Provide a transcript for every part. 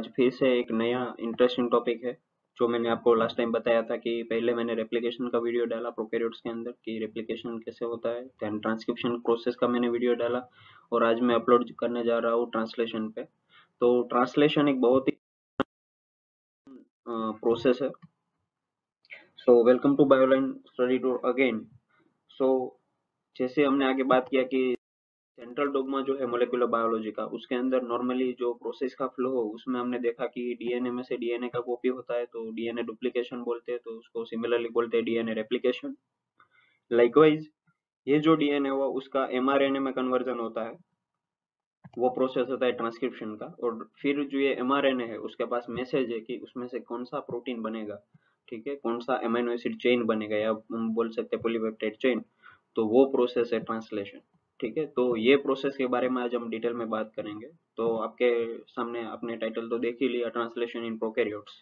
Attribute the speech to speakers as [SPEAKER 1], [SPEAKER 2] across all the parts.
[SPEAKER 1] आज फिर से एक नया इंटरेस्टिंग टॉपिक है जो मैंने आपको लास्ट टाइम बताया था कि पहले मैंने रेप्लिकेशन का वीडियो डाला प्रोकैरियोट्स के अंदर कि रेप्लिकेशन कैसे होता है, देन ट्रांसक्रिप्शन प्रोसेस का मैंने वीडियो डाला और आज मैं अपलोड करने जा रहा हूँ ट्रांसलेशन पे। तो ट्रांसलेशन एक बहुत ही प्रोसेस है। So welcome to Bioline study tour again. So जैसे हमने आगे बात किया कि सेंट्रल डोगमा जो है मोलेकुलर बायोलॉजी का, उसके अंदर नॉर्मली जो प्रोसेस का फ्लो हो उसमें हमने देखा कि डीएनए में से डीएनए का कॉपी होता है तो डीएनए डुप्लीकेशन बोलते हैं, तो उसको सिमिलरली बोलते हैं डीएनए रेप्लिकेशन। लाइकवाइज ये जो डीएनए हुआ उसका एमआरएनए में कन्वर्जन होता है, वो प्रोसेस होता है ट्रांसक्रिप्शन का। और फिर जो ये एमआरएनए है उसके पास मैसेज है कि उसमें से कौन सा प्रोटीन बनेगा, ठीक है, कौन सा अमीनो एसिड चेन बनेगा या हम बोल सकते हैं पॉलीपेप्टाइड चेन, तो वो प्रोसेस है ट्रांसलेशन। ठीक है, तो ये प्रोसेस के बारे में आज हम डिटेल में बात करेंगे। तो आपके सामने आपने टाइटल तो देख ही लिया, translation in prokaryotes,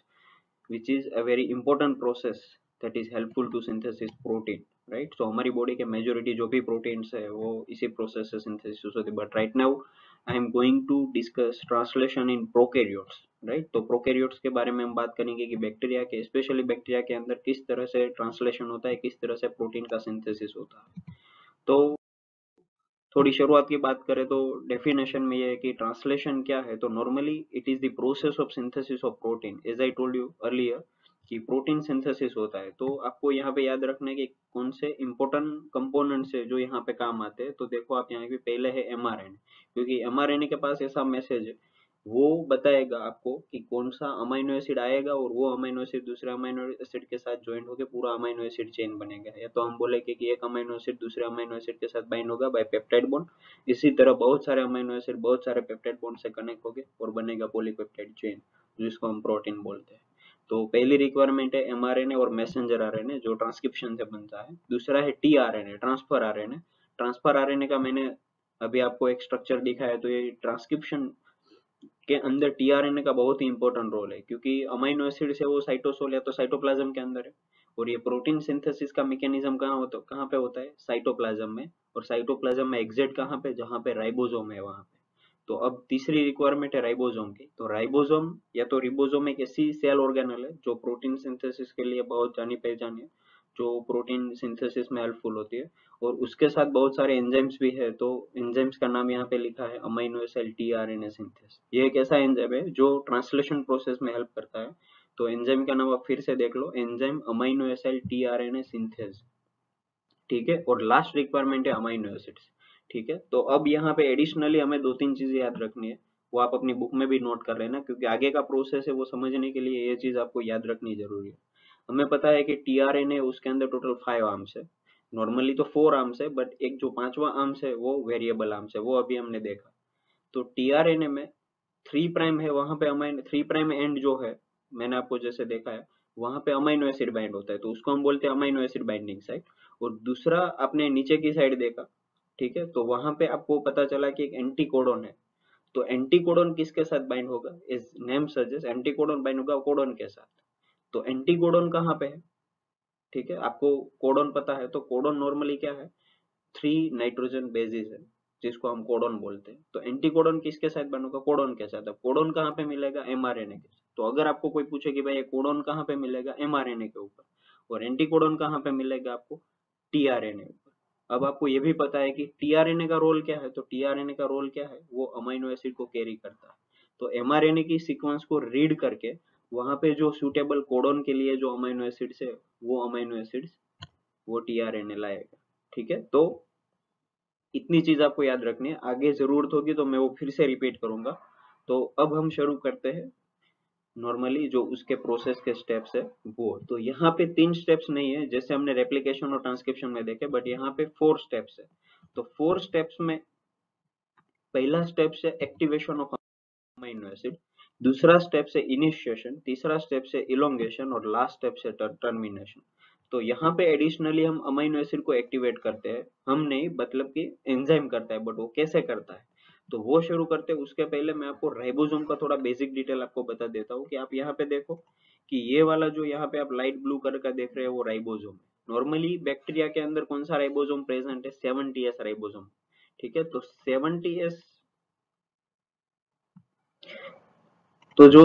[SPEAKER 1] which is a very important process that is helpful to synthesis protein, right? So हमारी बॉडी के मेजोरिटी जो भी प्रोटीन्स है वो इसी प्रोसेस से सिंथेसिस होती है, but right now I am going to discuss translation in prokaryotes, right? तो प्रोकैरियोट्स के बारे में हम बात करेंगे कि बैक्टीरिया के, स्पेशली बैक्टीरिया के अंदर किस तरह से ट्रांसलेशन होता है, किस तरह से प्रोटीन का सिंथेसिस होता है। तो थोड़ी शुरुआत की बात करें तो डेफिनेशन में ये है कि ट्रांसलेशन क्या है। तो normally it is the process of synthesis of protein, as I told you earlier कि प्रोटीन सिंथेसिस होता है। तो आपको यहाँ पे याद रखना है कि कौन से इंपॉर्टेंट कंपोनेंट्स है जो यहाँ पे काम आते हैं। तो देखो आप यहाँ पे पहले है एमआरएनए, क्योंकि एमआरएनए के पास ऐसा मैसेज है, वो बताएगा आपको कि कौन सा अमीनो एसिड आएगा और वो अमीनो एसिड दूसरे अमीनो एसिड के साथ ज्वाइन होकर पूरा अमीनो एसिड चेन बनेगा। या तो हम बोलेंगे कि एक अमीनो एसिड दूसरे अमीनो एसिड के साथ बाइंड होगा बाय पेप्टाइड बॉन्ड, इसी तरह बहुत सारे अमीनो एसिड बहुत सारे पेप्टाइड बॉन्ड से कनेक्ट होंगे और बनेगा पॉलीपेप्टाइड चेन, जिसको हम प्रोटीन बोलते हैं। तो पहली रिक्वायरमेंट है एमआरएनए और मैसेंजर आरएनए जो ट्रांसक्रिप्शन से बनता है। दूसरा है tRNA, transfer RNA. Transfer RNA का मैंने अभी आपको एक स्ट्रक्चर दिखाया, तो ये ट्रांसक्रिप्शन के अंदर टीआरएनए का बहुत ही इंपॉर्टेंट रोल है, क्योंकि अमीनो एसिड से वो साइटोसोल या तो साइटोप्लाज्म के अंदर है, और ये प्रोटीन सिंथेसिस का मैकेनिज्म कहाँ पे होता है, साइटोप्लाज्म में। और साइटोप्लाज्म में एग्जिट कहाँ पे, जहाँ पे राइबोसोम है वहां पे। तो अब तीसरी रिक्वायरमेंट है राइबोसोम की। तो राइबोसोम या तो रिबोसोम एक ऐसी सेल ऑर्गेनल है जो प्रोटीन सिंथेसिस के लिए बहुत जानी पहचानी है, जो प्रोटीन सिंथेसिस में हेल्पफुल होती है, और उसके साथ बहुत सारे एंजाइम्स भी है। तो एंजाइम्स का नाम यहाँ पे लिखा है अमीनो एसिड टीआरएनए सिंथेस। ये एक ऐसा एंजाइम है जो ट्रांसलेशन प्रोसेस में हेल्प करता है। तो एंजाइम का नाम आप फिर से देख लो, enzyme amino acid tRNA synthase, ठीक है। और लास्ट रिक्वायरमेंट है अमीनो एसिड्स, ठीक है। तो अब यहाँ पे एडिशनली हमें दो तीन चीजें याद रखनी है, वो आप अपनी बुक में भी नोट कर लेना, क्योंकि आगे का प्रोसेस है वो समझने के लिए ये चीज आपको याद रखनी जरूरी है। हमें पता है कि टीआरएनए उसके अंदर टोटल 5 आर्म्स है, नॉर्मली तो 4 आर्म्स है, बट एक जो पांचवा आर्म्स है वो वेरिएबल आर्म्स है, वो अभी हमने देखा। तो टीआरएनए में 3 प्राइम है, वहां पे अमीनो 3 प्राइम एंड जो है, मैंने आपको जैसे देखा है, वहां पे अमीनो एसिड बाइंड होता है, तो उसको हम बोलते हैं अमीनो एसिड बाइंडिंग साइट। और दूसरा आपने नीचे की साइड देखा, ठीक है, तो वहां पे आपको पता चला कि एक एंटीकोडन है। तो एंटीकोडन किसके साथ बाइंड होगा, इस नेम सजेस्ट एंटीकोडन बाइंड होगा कोडन के साथ। तो एंटीकोडन कहाँ पे है, ठीक है, आपको कोडन पता है, तो कोडन नॉर्मली क्या है, 3 नाइट्रोजन बेसिस है, जिसको हम कोडन बोलते हैं। तो एंटीकोडन किसके साथ बनेगा, कोडन के साथ। अब कोडन कहाँ पे मिलेगा, एमआरएनए के साथ। तो अगर आपको कोई पूछे कि भाई ये कोडन कहाँ पे मिलेगा, एमआरएनए के ऊपर, और एंटीकोडन कहाँ पे मिलेगा आपको, टीआरएनए ऊपर। अब आपको ये भी पता है कि टीआरएनए का रोल क्या है, तो टीआरएनए का रोल क्या है, वो अमीनो एसिड को कैरी करता है। तो एमआरएनए की सीक्वेंस को रीड करके वहां पे जो सूटेबल कोडन के लिए जो अमीनो एसिड्स है, वो अमीनो एसिड्स वो टीआरएनए लाएगा, ठीक है। तो इतनी चीज आपको याद रखनी है, आगे जरूरत होगी तो मैं वो फिर से रिपीट करूंगा। तो अब हम शुरू करते हैं नॉर्मली जो उसके प्रोसेस के स्टेप्स है वो। तो यहाँ पे 3 स्टेप्स नहीं है जैसे हमने रेप्लिकेशन और ट्रांसक्रिप्शन में देखे, बट यहाँ पे 4 स्टेप्स है। तो 4 स्टेप्स में पहला स्टेप है एक्टिवेशन ऑफ अमीनो एसिड, दूसरा स्टेप है इनिशिएशन, तीसरा स्टेप है इलोंगेशन, और लास्ट स्टेप है टर्मिनेशन। तो यहाँ पे एडिशनली हम अमीनो एसिड को एक्टिवेट करते हैं, हम नहीं, मतलब कि एंजाइम करता है, बट वो कैसे करता है तो वो शुरू करते हैं। उसके पहले मैं आपको राइबोसोम का थोड़ा बेसिक डिटेल आपको बता देता हूँ कि आप यहाँ पे देखो कि ये वाला जो यहाँ पे आप लाइट ब्लू कलर का देख रहे हो वो राइबोसोम है। नॉर्मली बैक्टीरिया के अंदर कौन सा राइबोसोम प्रेजेंट है, 70S राइबोसोम, ठीक है। तो 70S तो जो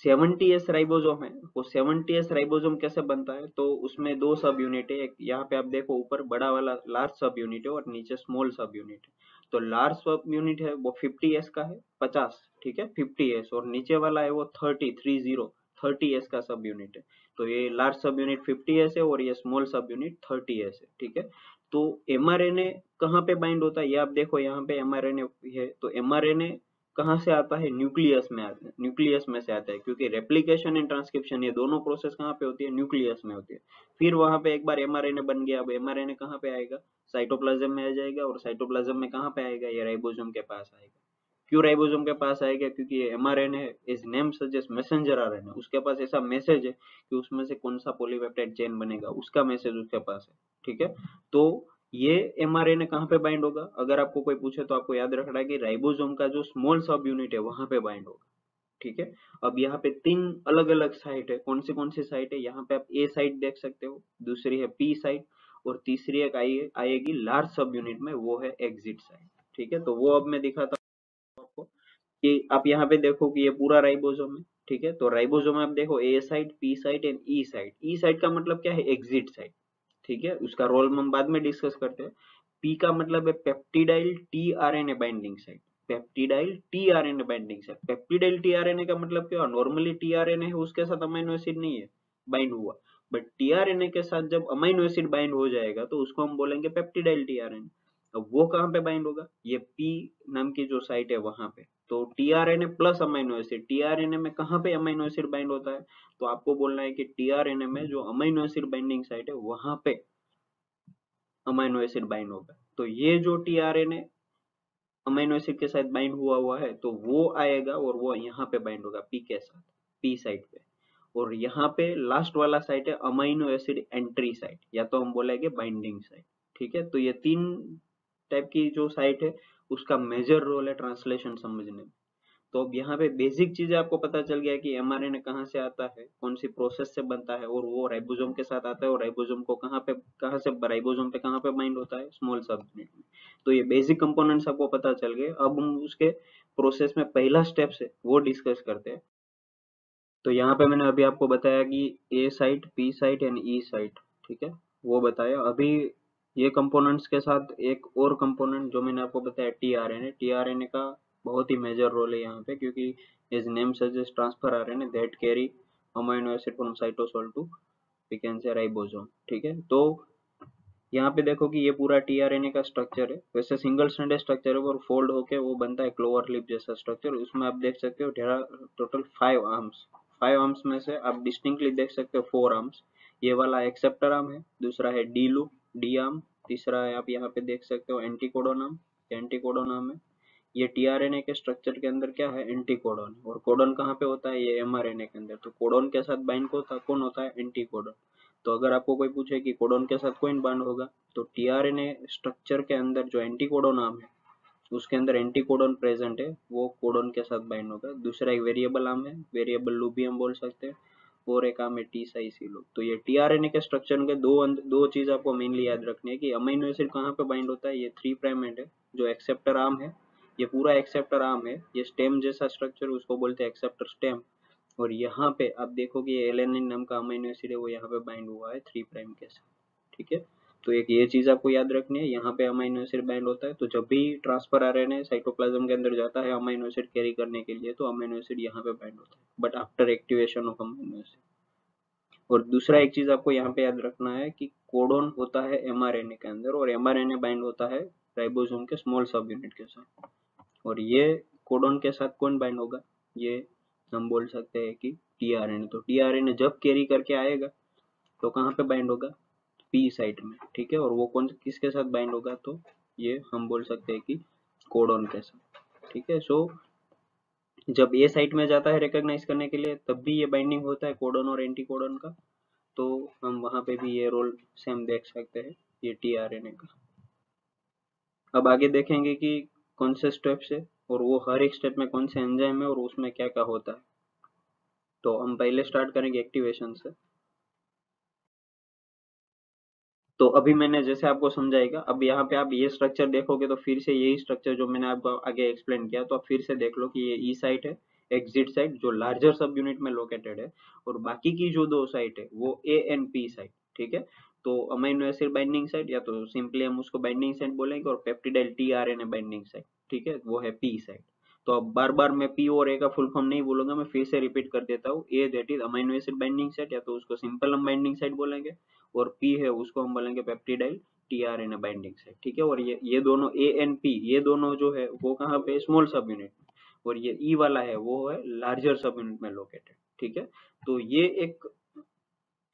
[SPEAKER 1] 70S राइबोसोम है, वो 70S राइबोसोम कैसे बनता है, तो उसमें दो सब यूनिट है। एक यहाँ पे आप देखो, ऊपर बड़ा वाला लार्ज सब यूनिट है और नीचे स्मॉल सब यूनिट है। तो लार्ज सब यूनिट है वो 50S का है, 50, ठीक है, 50S, और नीचे वाला है वो 30 का सब यूनिट है। तो ये लार्ज सब यूनिट 50S है और ये स्मॉल सब यूनिट 30S है, ठीक है। तो mRNA कहाँ पे बाइंड होता है, ये आप देखो, यहाँ पे mRNA है, तो mRNA कहाँ से आता है, न्यूक्लियस में आता है, न्यूक्लियस में से आता है, क्योंकि रेप्लिकेशन एंड ट्रांसक्रिप्शन ये दोनों प्रोसेस कहाँ पे होती है, न्यूक्लियस में होती है। फिर वहां पे एक बार एमआरएनए बन गया, अब एमआरएनए कहाँ पे आएगा, साइटोप्लाज्म में आ जाएगा, और साइटोप्लाज्म में कहाँ पे आएगा, ये राइबोसोम के पास आएगा। क्यों राइबोसोम के पास आएगा, क्योंकि ये mRNA is name suggest messenger RNA, उसके पास ऐसा मैसेज है कि उसमें से कौन सा पॉलीपेप्टाइड चेन बनेगा, उसका मैसेज उसके पास है, ठीक है। तो ये एमआरएनए कहाँ पे बाइंड होगा, अगर आपको कोई पूछे तो आपको याद रखना है कि राइबोसोम का जो स्मॉल सब यूनिट है वहां पे बाइंड होगा, ठीक है। अब यहाँ पे तीन अलग अलग साइट है, कौन सी साइट है, यहाँ पे आप ए साइट देख सकते हो, दूसरी है पी साइट, और तीसरी एक आएगी लार्ज सब यूनिट में, वो है एग्जिट साइट, ठीक है। तो वो अब मैं दिखाता हूँ आपको कि आप यहाँ पे देखो कि ये पूरा राइबोसोम है, ठीक है। तो राइबोसोम में आप देखो A site, P site and E site. E site का मतलब क्या है, एग्जिट साइट, ठीक है, उसका रोल हम बाद में डिस्कस करते हैं। पी का मतलब है peptidyl tRNA binding site, peptidyl tRNA binding site. Peptidyl tRNA का मतलब क्या, नॉर्मली टीआरएनए है उसके साथ अमीनो एसिड नहीं है बाइंड हुआ, बट टीआरएनए के साथ जब अमीनो एसिड बाइंड हो जाएगा तो उसको हम बोलेंगे पेप्टिडाइल टीआरएनए। अब वो कहाँ पे बाइंड होगा, ये पी नाम की जो साइट है वहां पे। तो tRNA plus amino acid, tRNA में कहाँ पे अमीनो एसिड बाइंड होता है, तो आपको बोलना है कि टीआरएनए में जो अमीनो एसिड बाइंडिंग साइट है वहां पे अमीनो एसिड बाइंड होगा। तो ये जो टीआरएनए अमीनो एसिड के साथ बाइंड हुआ है, तो वो आएगा और वो यहाँ पे बाइंड होगा पी के साथ, पी साइट पे। और यहाँ पे लास्ट वाला साइट है अमीनो एसिड एंट्री साइट, या तो हम बोलेंगे बाइंडिंग साइट, ठीक है। तो ये तीन टाइप की जो साइट है उसका मेजर रोल है ट्रांसलेशन समझने में। तो अब यहाँ पे बेसिक चीजें आपको पता चल गया कि एमआरएनए कहाँ से आता है, कौन सी प्रोसेस से बनता है, और वो राइबोसोम के साथ आता है, और राइबोसोम को कहाँ से राइबोसोम पे कहाँ पे बाइंड होता है, स्मॉल सब यूनिट में। तो ये बेसिक कंपोनेंट्स आपको पता चल गए। अब हम उसके प्रोसेस में पहला स्टेप है वो डिस्कस करते हैं। तो यहाँ पे मैंने अभी आपको बताया कि A site, P site and E site, ठीक है, वो बताया। अभी ये कंपोनेंट्स के साथ एक और कंपोनेंट जो मैंने आपको बताया, टीआरएनए। टीआरएनए का बहुत ही मेजर रोल है यहाँ पे, क्योंकि is name suggest transfer RNA that carry amino acid from cytosol to we can say ribosome, ठीक है। तो यहाँ पे देखो कि ये पूरा टीआरएनए का स्ट्रक्चर है, वैसे सिंगल स्ट्रैंडेड स्ट्रक्चर है और फोल्ड होके वो बनता है क्लोवर लीफ जैसा स्ट्रक्चर। उसमें आप देख सकते हो टोटल 5 आर्म्स, 5 आर्म्स में से आप डिस्टिंक्टली देख सकते हो 4 आर्म्स। ये वाला एक्सेप्टर आर्म है, दूसरा है डी लूप, डी आर्म, तीसरा है आप यहाँ पे देख सकते हो एंटीकोडोन आर्म, एंटीकोडोन आर्म है। ये टीआरएनए के स्ट्रक्चर के अंदर क्या है, एंटीकोडोन। और कोडोन कहाँ पे होता है, ये एमआरएनए के अंदर। तो कोडोन के साथ बाइंड कौन होता है, एंटीकोडोन। तो अगर आपको कोई पूछे कि कोडोन के साथ कौन बाइंड होगा, तो टीआरएनए स्ट्रक्चर के अंदर जो एंटीकोडोन आर्म है उसके अंदर एंटीकोडोन प्रेजेंट है, वो कोडोन के साथ बाइंड होगा। दूसरा एक वेरिएबल आर्म है, वेरिएबल लूप भी हम बोल सकते हैं, और एक आर्म है टी साई सी लूप। तो ये टीआरएनए के स्ट्रक्चर के दो चीज आपको मेनली याद रखनी है कि अमीनो एसिड कहाँ पे बाइंड होता है, ये 3' एंड है, जो एक्सेप्टर आर्म है, ये पूरा एक्सेप्टर आर्म है, ये स्टेम जैसा स्ट्रक्चर उसको बोलते हैं एक्सेप्टर स्टेम। और यहाँ पे आप देखो कि एलेनिन नाम का अमीनो एसिड है वो यहाँ पे बाइंड हुआ है 3' के साथ, ठीक है। तो एक ये चीज आपको याद रखनी है, यहाँ पे अमीनो एसिड बाइंड होता है। तो जब भी ट्रांसफर आरएनए साइटोप्लाज्म के अंदर जाता है अमीनो एसिड कैरी करने के लिए, तो अमीनो एसिड यहाँ पे बाइंड होता है, but after activation of amino acid. और दूसरा एक चीज आपको यहाँ पे याद रखना है कि कोडोन होता है एमआरएनए के अंदर, और एमआरएनए बाइंड होता है राइबोसोम के स्मॉल सब यूनिट के साथ। और ये कोडोन के साथ कौन बाइंड होगा, ये हम बोल सकते हैं कि टीआरएनए। तो टीआरएनए जब कैरी करके आएगा तो कहाँ पे बाइंड होगा, पी साइट में, ठीक है। और वो कौन किसके साथ बाइंड होगा, तो ये हम बोल सकते हैं कि कोडोन के साथ, ठीक है। सो जब ये साइट में जाता है रिकॉग्नाइज करने के लिए, तब भी ये बाइंडिंग होता है कोडोन और एंटी कोडोन का। तो हम वहां पे भी ये रोल सेम देख सकते हैं, ये टीआरएनए का। अब आगे देखेंगे कि कौन से स्टेप्स है और वो हर एक स्टेप में कौन से एंजाइम है और उसमें क्या क्या होता है। तो हम पहले स्टार्ट करेंगे एक्टिवेशन से। तो अभी मैंने जैसे आपको समझाएगा, अब यहाँ पे आप ये स्ट्रक्चर देखोगे तो फिर से यही स्ट्रक्चर जो मैंने आपको आगे एक्सप्लेन किया, तो आप फिर से देख लो कि ये ई साइट है, एग्जिट साइट जो लार्जर सब यूनिट में लोकेटेड है, और बाकी की जो दो साइट है वो ए एंड पी साइट, ठीक है। तो अमीनो एसिड बाइंडिंग साइट, या तो सिंपली हम उसको बाइंडिंग साइट बोलेंगे, और पेप्टिडाइल टीआरएनए बाइंडिंग साइट, ठीक है, वो है पी साइट। तो अब बार बार मैं पी और ए का फुल फॉर्म नहीं बोलूंगा, मैं फिर से रिपीट कर देता हूँ। A that is amino acid binding site, या तो उसको सिंपल हम बाइंडिंग साइट बोलेंगे, और पी है उसको हम बोलेंगे पेप्टिडाइल टीआरएनए बाइंडिंग साइट, ठीक है। और ये दोनों ए एंड पी, ये दोनों जो है वो कहाँ पे, स्मॉल सब यूनिट में, और ये ई वाला है वो है लार्जर सब यूनिट में लोकेटेड, ठीक है। तो ये एक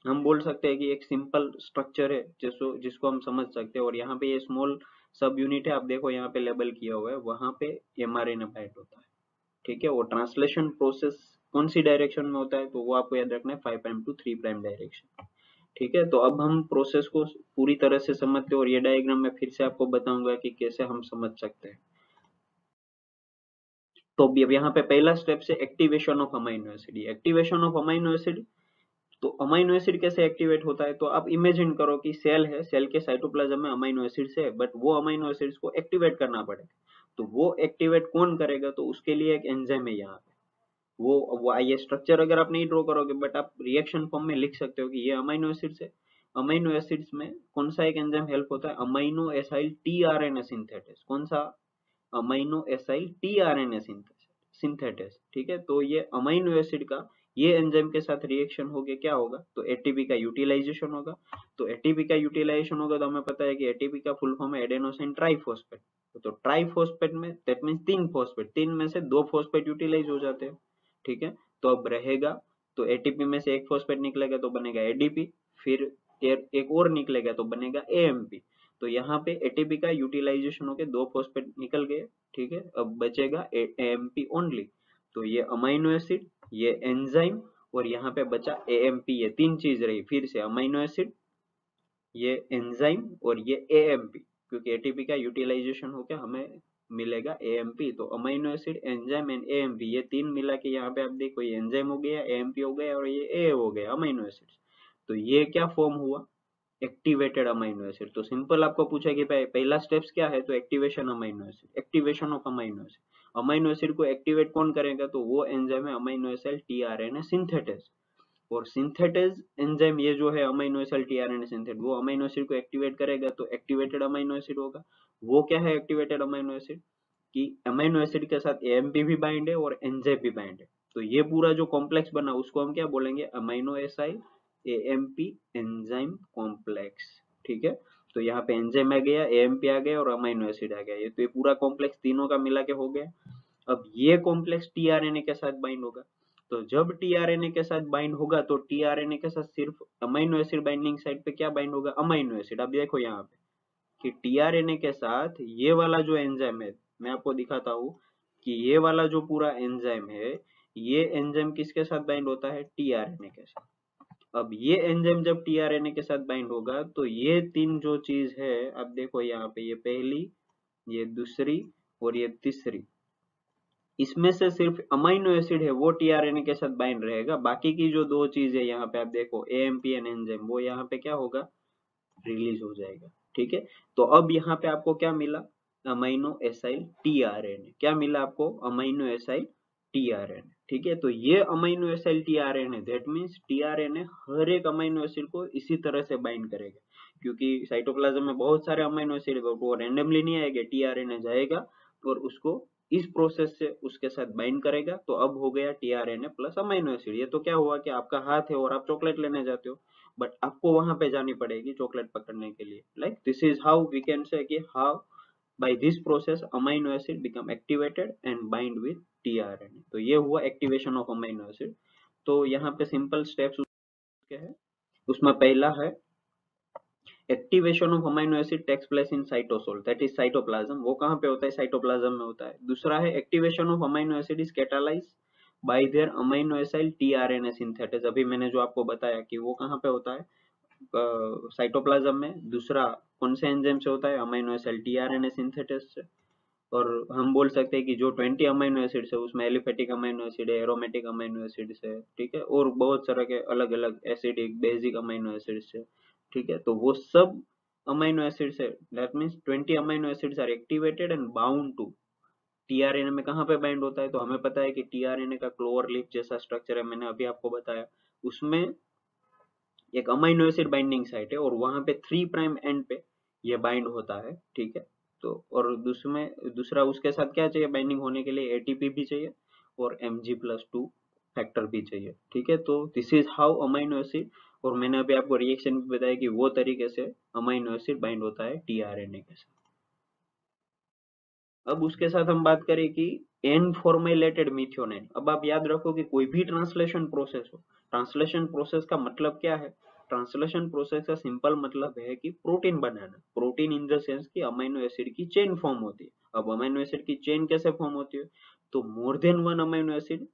[SPEAKER 1] हम बोल सकते हैं कि एक सिंपल स्ट्रक्चर है जिसको हम समझ सकते हैं। और यहाँ पे ये स्मॉल सब यूनिट है, आप देखो यहाँ पे लेबल किया हुआ है, वहां पे एमआरएनए बाइंड होता है, ठीक है। और ट्रांसलेशन प्रोसेस कौन सी डायरेक्शन में होता है, तो वो आपको याद रखना है 5 प्राइम टू 3 प्राइम डायरेक्शन, ठीक है। तो अब हम प्रोसेस को पूरी तरह से समझते हैं, और ये डायग्राम में फिर से आपको बताऊंगा कि कैसे हम समझ सकते हैं। तो अब यहाँ पे पहला स्टेप से activation of amino acid. Activation of amino acid, तो अमाइनो एसिड कैसे एक्टिवेट होता है, तो आप इमेजिन करो कि सेल है, सेल के साइटोप्लाज्म में अमाइनो एसिड्स है, बट वो अमाइनो एसिड्स को एक्टिवेट करना पड़ेगा। तो वो एक्टिवेट कौन करेगा, तो उसके लिए एक एंजाइम है यहाँ पे। वो ये स्ट्रक्चर अगर आप नहीं ड्रॉ करोगे, बट आप रिएक्शन फॉर्म में लिख सकते हो कि ये अमाइनो एसिड्स है। अमाइनो एसिड्स में कौन सा एक एंजाइम हेल्प होता है, अमाइनो एसाइल टीआरएनए सिंथेटेस। कौन सा, अमाइनो एसाइल टीआरएनए सिंथेटेस, ठीक है। तो ये अमाइनो एसिड का ये एंजाइम के साथ रिएक्शन हो गया, क्या होगा, तो एटीपी का यूटिलाइजेशन होगा। तो एटीपी का यूटिलाइजेशन होगा, तो हमें पता है कि एटीपी का फुल फॉर्म है एडेनोसिन ट्राइफॉस्फेट। तो ट्राइफॉस्फेट में दैट मींस तीन फॉस्फेट, तीन में से दो फॉस्फेट यूटिलाइज हो जाते हैं, ठीक है। तो अब रहेगा, तो एटीपी में से एक फॉस्फेट निकलेगा तो बनेगा एडीपी, फिर एक और निकलेगा तो बनेगा एएमपी। तो यहाँ पे एटीपी का यूटिलाइजेशन होके दो फॉस्फेट निकल गए, ठीक है। अब बचेगा एएमपी ओनली। तो ये अमाइनो एसिड, ये एंजाइम, और यहाँ पे बचा एएमपी, ये तीन चीज रही। फिर से अमाइनो एसिड, ये एंजाइम, और ये एएमपी, क्योंकि एटीपी का यूटिलाइजेशन होकर हमें मिलेगा एएमपी। तो amino acid, enzyme and AMP, ये तीन मिला के यहाँ पे आप देखो, ये एंजाइम हो गया, एएमपी हो गया, और ये ए हो गया अमाइनो एसिड। तो ये क्या फॉर्म हुआ, एक्टिवेटेड अमाइनो एसिड। तो सिंपल आपको पूछा कि पहला स्टेप्स क्या है, तो activation amino acid, activation of amino acid. Amino acid को एक्टिवेट कौन करेगा, तो वो एंजाइम है अमाइनो एसिड टीआरएनए सिंथेटेस। और सिंथेटेज एंजाइम, ये जो है अमाइनो एसिड टीआरएनए सिंथेट, वो अमाइनो एसिड को एक्टिवेट करेगा, तो एक्टिवेटेड अमाइनो एसिड होगा। वो क्या है एक्टिवेटेड अमाइनो एसिड, कि अमाइनो एसिड के साथ एएमपी भी बाइंड है और एंजाइम भी बाइंड है। तो ये पूरा जो कॉम्प्लेक्स बना उसको हम क्या बोलेंगे, amino acyl AMP enzyme complex, ठीक है। तो यहाँ पे एंजाइम आ गया, एएमपी आ गया, और अमाइनो एसिड आ गया। ये तो ये पूरा कॉम्प्लेक्स तीनों का मिला के हो गया। अब ये कॉम्प्लेक्स टीआरएनए के साथ बाइंड होगा। तो जब टीआरएनए के साथ बाइंड होगा, तो टीआरएनए के साथ सिर्फ अमाइनो एसिड बाइंडिंग साइट पे क्या बाइंड होगा, अमाइनो एसिड। अब देखो यहाँ पे कि टीआरएनए के साथ ये वाला जो एंजाइम है, मैं आपको दिखाता हूँ कि ये वाला जो पूरा एंजाइम है, ये एंजाइम किसके साथ बाइंड होता है, टीआरएनए के साथ। अब ये एंजाइम जब टीआरएनए के साथ बाइंड होगा, तो ये तीन जो चीज है, अब देखो यहाँ पे, ये पहली, ये दूसरी, और ये तीसरी, इसमें से सिर्फ अमाइनो एसिड है वो टीआरएनए के साथ बाइंड रहेगा। बाकी की जो दो चीज है यहाँ पे आप देखो, एएमपीएन एंजाइम, वो यहाँ पे क्या होगा, रिलीज हो जाएगा, ठीक है। तो अब यहाँ पे आपको क्या मिला, अमाइनो एसाइल टीआरएनए। क्या मिला आपको, अमाइनो एसाइल टीआरएनए, ठीक है। तो ये amino acyl tRNA, that means tRNA हर एक अमाइनो एसिड को इसी तरह से बाइंड करेगा, क्योंकि साइटोप्लाज्म में बहुत सारे अमाइनो एसिड है, वो रैंडमली नहीं आएगा, टीआरएनए जाएगा और उसको इस प्रोसेस से उसके साथ बाइंड करेगा। तो अब हो गया टीआरएनए प्लस अमाइनो एसिड। ये तो क्या हुआ कि आपका हाथ है और आप चॉकलेट लेने जाते हो, बट आपको वहां पे जानी पड़ेगी चॉकलेट पकड़ने के लिए। Like this is how we can say कि how by this process amino acid become activated and bind with tRNA. तो ये हुआ एक्टिवेशन ऑफ अमाइनो एसिड। तो यहाँ पे सिंपल स्टेप्स क्या है, उसमें पहला है activation of amino acid takes place in cytosol, that is cytoplasm. वो कहाँ पे होता है, साइटोप्लाज्म में होता है। दूसरा है activation of amino acid is catalyse bye there amino acid tRNA synthesis. अभी मैंने जो आपको बताया कि वो कहाँ पे होता है, साइटोप्लाज्म में। दूसरा कौन से एंजाइम से होता है, अमाइनो एसिड टीआरएनए सिंथेसिस से। और हम बोल सकते हैं कि जो 20 अमाइनो एसिड्स है उसमें एलिफेटिक अमाइनो एसिड है, एरोमेटिक अमाइनो एसिड्स है, ठीक है, और बहुत सारे के अलग अलग एसिडिक बेसिक अमाइनो एसिड्स है, ठीक है। तो वो सब अमाइनो एसिड्स है, that means 20 amino acids are activated and bound to tRNA में कहाँ पे बाइंड होता है, तो हमें पता है कि टीआरएनए का क्लोवर लीफ जैसा स्ट्रक्चर है, मैंने अभी आपको बताया। उसमें एक अमाइनो एसिड बाइंडिंग साइट है और वहां पे 3 प्राइम एंड पे ये बाइंड होता है, ठीक है। तो और दूसरा उसके साथ क्या चाहिए बाइंडिंग होने के लिए, एटीपी भी चाहिए और Mg+2 फैक्टर भी चाहिए, ठीक है। तो this is how amino acid, और मैंने अभी आपको रिएक्शन भी बताया कि वो तरीके से अमाइनो एसिड बाइंड होता है टीआरएनए के साथ। अब उसके साथ हम बात करें कि एन फॉर्मेलेटेड मिथ्योनाइन। अब आप याद रखो कि कोई भी ट्रांसलेशन प्रोसेस हो, ट्रांसलेशन प्रोसेस का मतलब क्या है, ट्रांसलेशन प्रोसेस का सिंपल मतलब है कि protein banana, protein in the sense कि अमीनो एसिड की चेन फॉर्म होती है। अब अमीनो एसिड की चेन कैसे फॉर्म होती है, तो more than one amino acid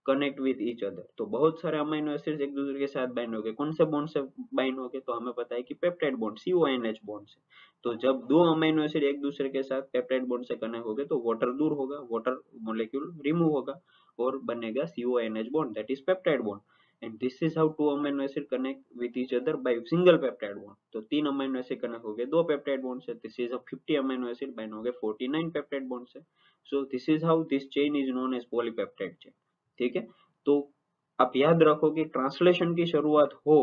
[SPEAKER 1] connect with each other, तो बहुत सारे अमीनो एसिड्स एक दूसरे के साथ बाइंड हो गए। कौन से बॉन्ड से बाइंड हो गए, तो हमें पता है कि पेप्टाइड बॉन्ड, CONH बॉन्ड से। तो जब दो अमीनो एसिड एक दूसरे के साथ पेप्टाइड बॉन्ड से कनेक्ट हो गए तो वाटर दूर होगा, वाटर मॉलिक्यूल रिमूव होगा और बनेगा CONH bond, that is peptide bond. And this is how to amino acid connect with each other by single peptide bond. तो 3 अमीनो एसिड कनेक्ट हो गए 2 पेप्टाइड बॉन्ड से, this is a 50 amino acid bind हो गए 49 peptide bond से। So this is how this chain is known as polypeptide chain, ठीक है। तो आप याद रखो कि ट्रांसलेशन की शुरुआत हो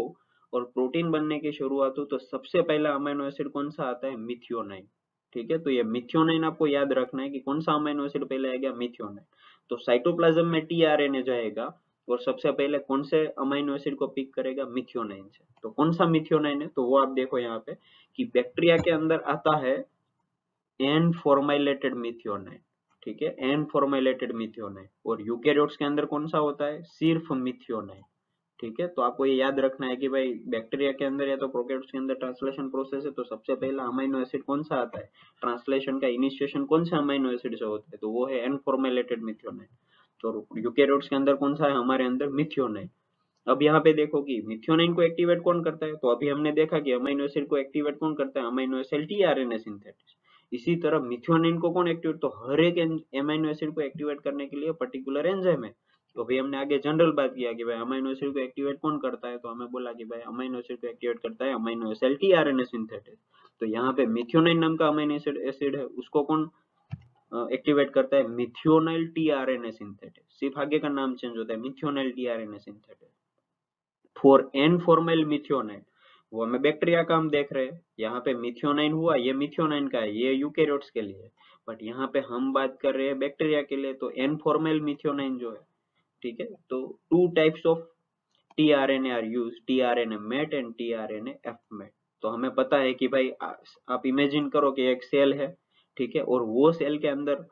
[SPEAKER 1] और प्रोटीन बनने की शुरुआत हो तो सबसे पहला अमीनो एसिड कौन सा आता है, मिथियोनाइन, ठीक है। तो ये मिथियोनाइन आपको याद रखना है कि कौन सा अमीनो एसिड पहले आएगा, मिथियोनाइन। तो साइटोप्लाज्म में टीआरएनए जाएगा और सबसे पहले कौन से अमीनो एसिड को पिक करेगा, मिथियोनाइन से। तो कौन सा मिथियोनाइन है, तो वो आप देखो यहाँ पे कि बैक्टीरिया के अंदर आता है एन फॉर्माइलेटेड मिथियोनाइन, ठीक है, एन फॉर्माइलेटेड मिथियोनाइन। और यूकेरियोट्स के अंदर कौन सा होता है, सिर्फ मिथियोनाइन, ठीक है। तो आपको ये याद रखना है कि भाई बैक्टीरिया के अंदर या तो प्रोकैरियोट्स के अंदर ट्रांसलेशन प्रोसेस है तो सबसे पहला अमीनो एसिड कौन सा आता है, ट्रांसलेशन का इनिशिएशन कौन से अमीनो एसिड से होता है, तो वो है एन फॉर्मेलेटेड मिथियोनाइन। तो यूकेरियोट्स के अंदर कौन सा है, हमारे अंदर मिथियोनाइन। अब यहाँ पे देखो कि मिथियोनाइन को एक्टिवेट कौन करता है, तो अभी हमने देखा कि अमीनो एसिड को एक्टिवेट कौन करता है, अमीनो एसिड टीआरएनए सिंथेसिस। इसी तरह मिथियोनाइन को कौन एक्टिवेट, तो हर एक अमीनो एसिड को एक्टिवेट करने के लिए पर्टिकुलर एंजाइम है। तो भाई हमने आगे जनरल बात किया कि भाई अमीनो एसिड को एक्टिवेट कौन करता है, तो हमें बोला कि भाई अमीनो एसिड को एक्टिवेट करता है अमीनो एसिड टीआरएनए सिंथेसिस। तो यहाँ पे मिथियोनाइन नाम का अमीनो एसिड है, उसको कौन एक्टिवेट करता है, मिथियोनाइल टीआरएनए सिंथेसिस। सिर्फ आगे का नाम चेंज होता है, methionyl tRNA synthesis. For N formyl methionine, वो हमें बैक्टीरिया का हम देख रहे हैं, यहाँ पे मिथियोनाइन हुआ, ये मिथियोनाइन का है, ये यूकेरियोट्स के लिए। बट यहाँ पे हम बात कर रहे हैं बैक्टीरिया के लिए, तो एन फॉर्मल मिथियोनाइन जो है, ठीक है। तो two types of tRNA are use, tRNA met and tRNA F met. तो हमें पता है कि भाई आप इमेजिन करो कि एक सेल है, ठीक है, और वो सेल के अंदर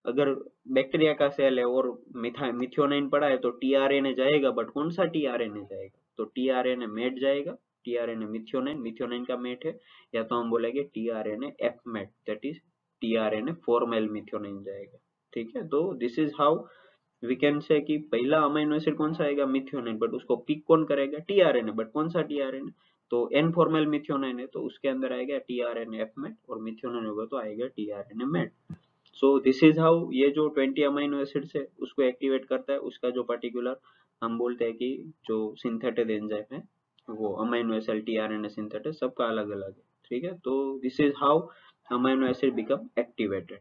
[SPEAKER 1] अगर बैक्टीरिया का सेल है और मिथियोनाइन पड़ा है तो टीआरएनए जाएगा, बट कौन सा टीआरएनए जाएगा, तो टीआरएनए मेट जाएगा, टीआरएनए मिथियोनाइन, मिथियोनाइन का मेट है, या तो हम बोलेंगे tRNA F met, that is tRNA formal methionine जाएगा, ठीक है। तो this is how we can say कि पहला अमीनो एसिड कौन सा आएगा, मिथियोनाइन, बट उसको पिक कौन करेगा, टीआरएनए, बट कौन सा टीआरएनए, तो एन फॉर्मल मिथियोनाइन है तो उसके अंदर आएगा टीआरएनए एफ मेट, और मिथियोनाइन होगा तो आएगा tRNA met. So this is how ये जो 20 अमीनो एसिड्स है उसको एक्टिवेट करता है, उसका जो पर्टिकुलर हम बोलते हैं कि जो सिंथेटिक एंजाइम है वो अमीनो एसिड टीआरएनए सिंथेटिक सबका अलग अलग है, ठीक है। तो this is how amino acid become activated.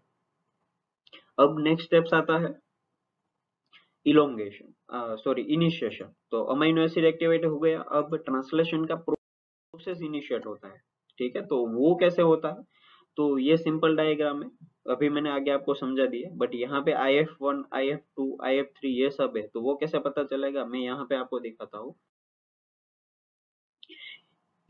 [SPEAKER 1] अब नेक्स्ट स्टेप्स आता है इलोंगेशन, सॉरी इनिशिएशन। तो अमीनो एसिड एक्टिवेट हो गया, अब ट्रांसलेशन का प्रोसेस इनिशिएट होता है, ठीक है। तो वो कैसे होता है, तो ये सिंपल डायग्राम है, अभी मैंने आगे आपको समझा दिया, बट यहाँ पे IF1 IF2 IF3 ये सब है, तो वो कैसे पता चलेगा, मैं यहाँ पे आपको दिखाता हूँ।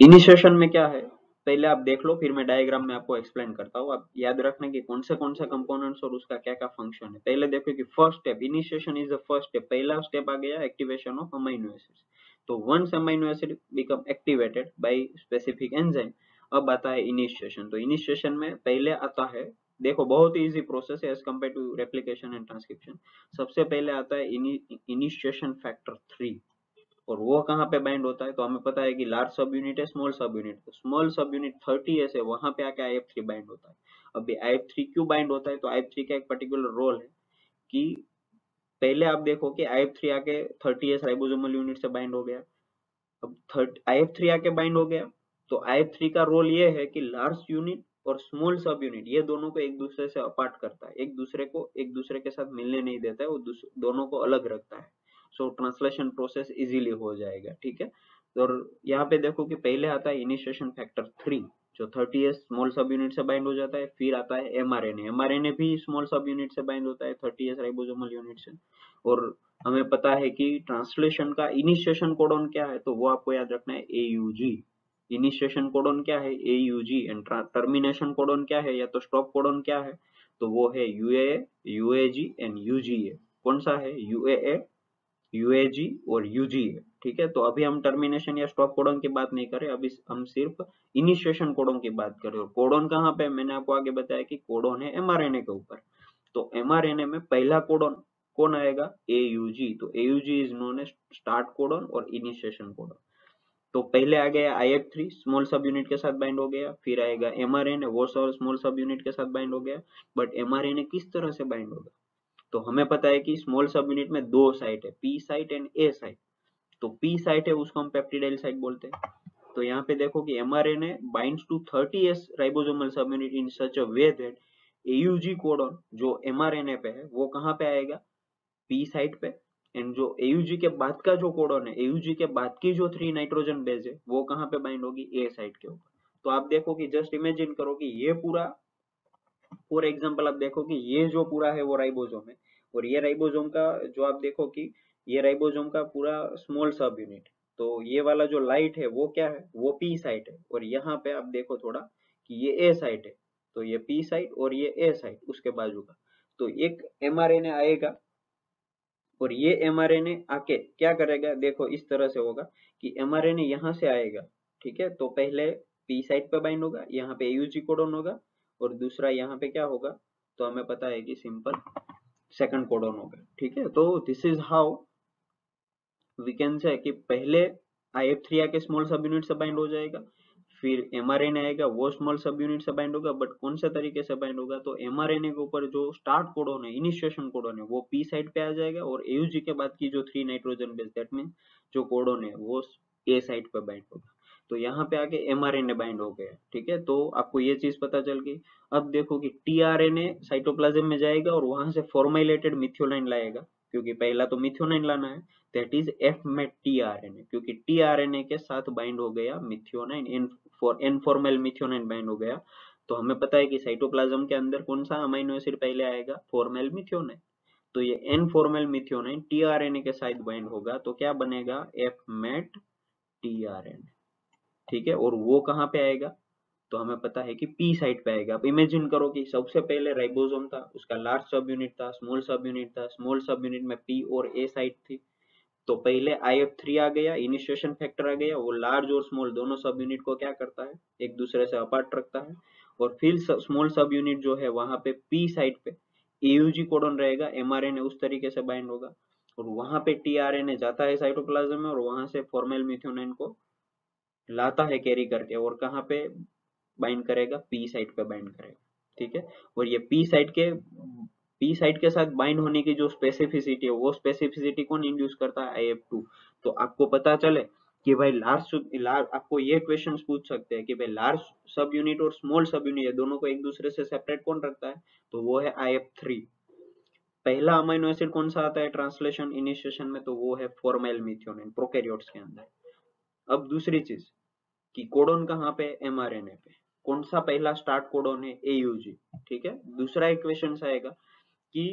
[SPEAKER 1] इनिशिएशन में क्या है, पहले आप देख लो, फिर मैं डायग्राम में आपको एक्सप्लेन करता हूँ। आप याद रखना कि कौन सा कंपोनेंट्स और उसका क्या क्या फंक्शन है। पहले देखो कि first step, initiation is the first step, पहला स्टेप आ गया एक्टिवेशन ऑफ अमीनो एसिड्स। तो once amino acid become activated by specific enzyme, अब आता है इनिशिएशन। तो इनिशिएशन में पहले आता है, देखो बहुत ही इजी प्रोसेस है as compare to replication and transcription. सबसे पहले आता है इनिशिएशन फैक्टर 3, और वो कहाँ पे बाइंड होता है, तो हमें पता है कि लार्ज सब यूनिट है, स्मॉल सब यूनिट, तो स्मॉल सब यूनिट 30 है, वहां पे आके IF3 बाइंड होता है। अभी IF3 क्यों बाइंड होता है, तो IF3 का एक पर्टिकुलर रोल है कि पहले आप देखो कि IF3 आके 30 राइबोसोमल यूनिट से बाइंड हो गया। अब IF3 आके बाइंड हो गया, तो IF3 का रोल ये है कि लार्ज यूनिट और स्मॉल सब यूनिट, ये दोनों को एक दूसरे से अपार्ट करता है, एक दूसरे के साथ मिलने नहीं देता है, वो दोनों को अलग रखता है। सो ट्रांसलेशन प्रोसेस इजीली हो जाएगा, ठीक है। और यहाँ पे देखो कि पहले आता है इनिशिएशन फैक्टर 3 जो 30S स्मॉल सब यूनिट से बाइंड हो जाता है। फिर आता है एमआरएनए भी स्मॉल सब यूनिट से बाइंड होता है 30S राइबोसोमल यूनिट से। और हमें पता है कि ट्रांसलेशन का इनिशिएशन कोडन क्या है, तो वो आपको याद रखना है AUG। इनिशिएशन कोडन क्या है, AUG। एंड टर्मिनेशन कोडन क्या है, या तो स्टॉप कोडन क्या है, तो वो है UAA, UAG एंड UGA। कौन सा है, UAA, UAG और UGA, ठीक है। तो अभी हम टर्मिनेशन या स्टॉप कोडन की बात नहीं करें, अभी हम सिर्फ इनिशिएशन कोडन की बात करें। और कोडन कहाँ पे, मैंने आपको आगे बताया कि कोडन है एमआरएनए के ऊपर। तो एमआरएनए में पहला कोडन कौन आएगा, AUG। तो AUG is known as start codon और इनिशिएशन कोडन। तो पहले आ गया IF3 स्मॉल सब यूनिट के साथ बाइंड हो गया, फिर आएगा एमआरएनए, वो स्मॉल सब यूनिट के साथ बाइंड हो गया। बट एमआरएनए किस तरह से बाइंड होगा, तो हमें पता है कि स्मॉल सब यूनिट में दो साइट है, P site and A site. तो P साइट है उसको हम पेप्टिडाइल साइट बोलते हैं। तो यहाँ पे देखो कि mRNA binds to 30S ribosomal subunit in such a way that AUG codon जो mRNA पे है वो कहाँ पे आएगा, P साइट पे। एंड जो AUG के बाद का जो कोडन है, AUG के बाद की जो 3 नाइट्रोजन बेस है वो कहाँ पे बाइंड होगी, A साइट के ऊपर। तो आप देखो कि जस्ट इमेजिन करो कि ये पूरा, फॉर एग्जांपल आप देखो कि ये जो पूरा है वो राइबोसोम है, और ये राइबोसोम का जो आप देखो कि ये राइबोसोम का पूरा स्मॉल सब यूनिट। तो ये वाला जो लाइट है वो क्या है, वो पी साइट है। और यहाँ पे आप देखो थोड़ा कि ये ए साइट है, तो ये पी साइट और ये ए साइट उसके बाजू का। तो एक एमआरएनए आएगा और ये एमआरएनए आके क्या करेगा, देखो इस तरह से होगा कि एमआरएनए यहाँ से आएगा, ठीक है। तो पहले पी साइट पे बाइंड होगा, यहाँ पे AUG कोडन होगा, और दूसरा यहाँ पे क्या होगा, तो हमें पता है कि सिंपल सेकंड कोडन होगा, ठीक है। तो this is how we can say कि पहले IF3 आके स्मॉल सब यूनिट से बाइंड हो जाएगा, फिर mRNA आएगा वो स्मॉल सब यूनिट से बाइंड होगा। बट कौन से तरीके से बाइंड होगा, तो mRNA के ऊपर जो स्टार्ट कोडन है, इनिशिएशन कोडन है, वो P साइड पे आ जाएगा, और AUG के बाद की जो 3 नाइट्रोजन बेस, दैट मीन जो कोडन है वो A साइड पे बाइंड होगा। तो यहाँ पे आके mRNA बाइंड हो गया, ठीक है। तो आपको ये चीज पता चल गई। अब देखो कि tRNA साइटोप्लाज्म में जाएगा और वहां से फॉर्माइलेटेड मिथ्योलाइन लाएगा, क्योंकि पहला तो मिथ्योलाइन लाना है, दैट इज F-MET tRNA, क्योंकि tRNA के साथ बाइंड हो गया मिथ्योनाइन, इनफॉर्मल मिथ्योनाइन बाइंड हो गया। तो हमें पता है कि साइटोप्लाज्म के अंदर कौन सा अमीनो एसिड पहले आएगा, फॉर्मल मिथ्योनाइन। तो ये इनफॉर्मल मिथ्योनाइन tRNA के साथ बाइंड होगा, तो क्या बनेगा, F-MET tRNA, ठीक है। और वो कहाँ पे आएगा, तो हमें पता है कि P साइट पे आएगा। अब इमेजिन करो कि सबसे पहले राइबोसोम था, उसका लार्ज सब यूनिट था, स्मॉल सब यूनिट था, स्मॉल सब यूनिट में P और A साइट थी। तो पहले IF3 आ गया, इनिशिएशन फैक्टर आ गया, वो लार्ज और स्मॉल दोनों सब यूनिट को क्या करता है, एक दूसरे से अपार्ट रखता है। और फिर स्मॉल सब यूनिट जो है वहां पे P साइट पे AUG कोडन रहेगा, mRNA उस तरीके से बाइंड होगा, और वहां पे tRNA जाता है साइटोप्लाज्म में, और वहां से फॉर्मल मिथ्योनाइन को लाता है कैरी करके, और कहाँ पे बाइंड करेगा, P साइट पे बाइंड करेगा, ठीक है। और ये P साइट के साथ बाइंड होने की जो स्पेसिफिसिटी है, वो स्पेसिफिसिटी कौन इंड्यूस करता है, IF2। तो आपको पता चले कि भाई लार्ज आपको ये क्वेश्चंस पूछ सकते हैं कि भाई लार्ज सब यूनिट और स्मॉल सब यूनिट दोनों को एक दूसरे से सेपरेट कौन रखता है, तो वो है IF3। पहला अमीनो एसिड कौन सा आता है ट्रांसलेशन इनिशिएशन में, तो वो है फॉर्माइल मिथ्योनाइन प्रोकैरियोट्स के अंदर। अब दूसरी चीज कि कोडन कहाँ पे, mRNA पे, कौन सा पहला स्टार्ट कोडन है, AUG, ठीक है। दूसरा एक क्वेश्चन आएगा कि